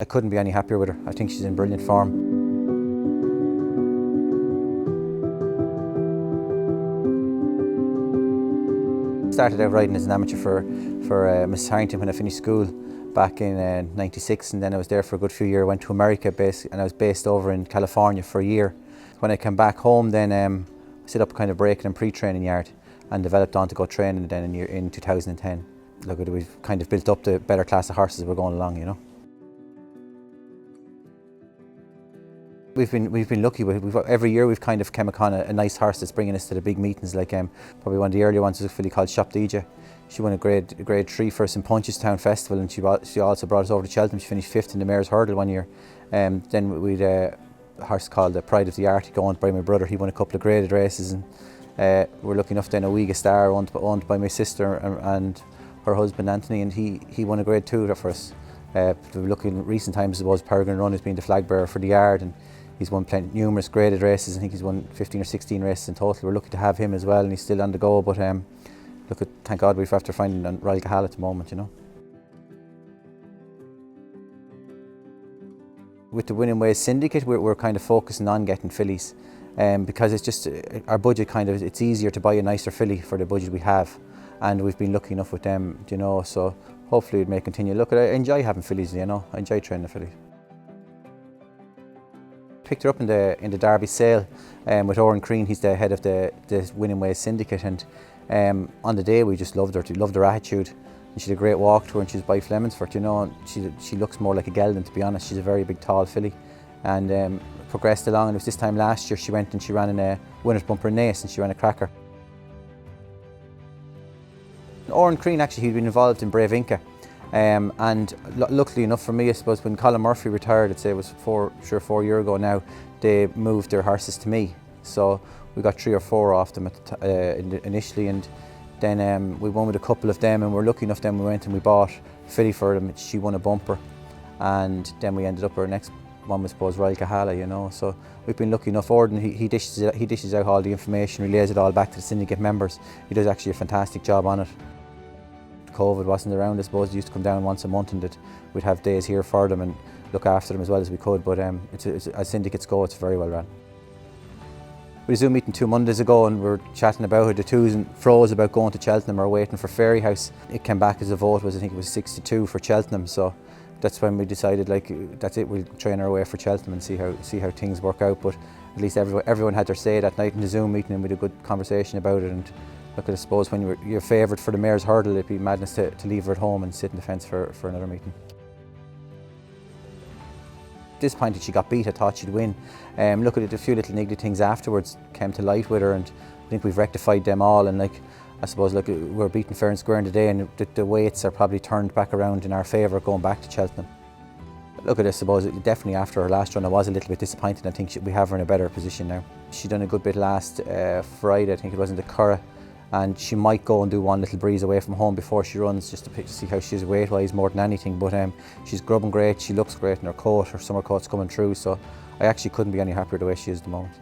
I couldn't be any happier with her. I think she's in brilliant form. Started out riding as an amateur for Miss Harrington when I finished school back in '96, and then I was there for a good few years. I went to America and I was based over in California for a year. When I came back home then I set up a kind of breaking and pre-training yard and developed on to go training then in 2010. Look, we've kind of built up the better class of horses as we're going along, you know. We've been lucky. Every year we've kind of come upon a nice horse that's bringing us to the big meetings. Like probably one of the earlier ones was a filly called Shop Deja. She won a grade 3 for us in Punchestown Festival, and she also brought us over to Cheltenham. She finished 5th in the Mayor's Hurdle one year. Then we'd a horse called the Pride of the Arctic owned by my brother. He won a couple of graded races, and we're lucky enough then a Ouiga Star owned by my sister and her husband Anthony, and he won a grade 2 for us. We're lucky in recent times, I suppose, Peregrine Run has been the flag bearer for the yard, and he's won numerous graded races. I think he's won 15 or 16 races in total. We're lucky to have him as well, and he's still on the go. But look, thank God we've after finding on Royal Kahala at the moment, you know. With the Winning Ways Syndicate, we're kind of focusing on getting fillies, because it's just our budget it's easier to buy a nicer filly for the budget we have, and we've been lucky enough with them, you know. So hopefully it may continue. Look, I enjoy having fillies, you know. I enjoy training the fillies. Picked her up in the Derby sale with Oran Crean. He's the head of the Winning Ways Syndicate, and on the day we just loved her. Loved her attitude, and she had a great walk to her, and she was by Flemonsford, you know. She looks more like a gelding, to be honest. She's a very big, tall filly, and progressed along. And it was this time last year she went and she ran in a winner's bumper in Naas, and she ran a cracker. Oran Crean, actually, he'd been involved in Brave Inca. And luckily enough for me, I suppose, when Colin Murphy retired, I'd say it was 4 years ago now, they moved their horses to me. So we got 3 or 4 off them initially, and then we won with a couple of them, and we're lucky enough then we went and we bought a filly for them. She won a bumper, and then we ended up, our next one was, I suppose, Royal Kahala, you know. So we've been lucky enough. Orden, he dishes out all the information, relays it all back to the syndicate members. He does actually a fantastic job on it. COVID wasn't around, I suppose. They used to come down once a month, and we'd have days here for them and look after them as well as we could. But as syndicates go, it's very well run. We had a Zoom meeting 2 Mondays ago, and we were chatting about it. The to's and fro's about going to Cheltenham or waiting for Fairyhouse. It came back as a vote I think it was 6-2 for Cheltenham. So that's when we decided, like, that's it. We'll train our way for Cheltenham and see how things work out. But at least everyone had their say that night in the Zoom meeting, and we had a good conversation about it. And look, I suppose when you're favoured for the Mayor's Hurdle, it'd be madness to leave her at home and sit in the fence for another meeting. Disappointed she got beat. I thought she'd win. Look at it, a few little niggly things afterwards came to light with her, and I think we've rectified them all. And like, I suppose, look, we're beaten fair and square in the day, and the weights are probably turned back around in our favour going back to Cheltenham. Look at it, I suppose, definitely after her last run I was a little bit disappointed. I think we have her in a better position now. She done a good bit last Friday, I think it was in the Curragh, and she might go and do one little breeze away from home before she runs, just to see how she is weight-wise more than anything. But she's grubbing great, she looks great in her coat, her summer coat's coming through, so I actually couldn't be any happier the way she is at the moment.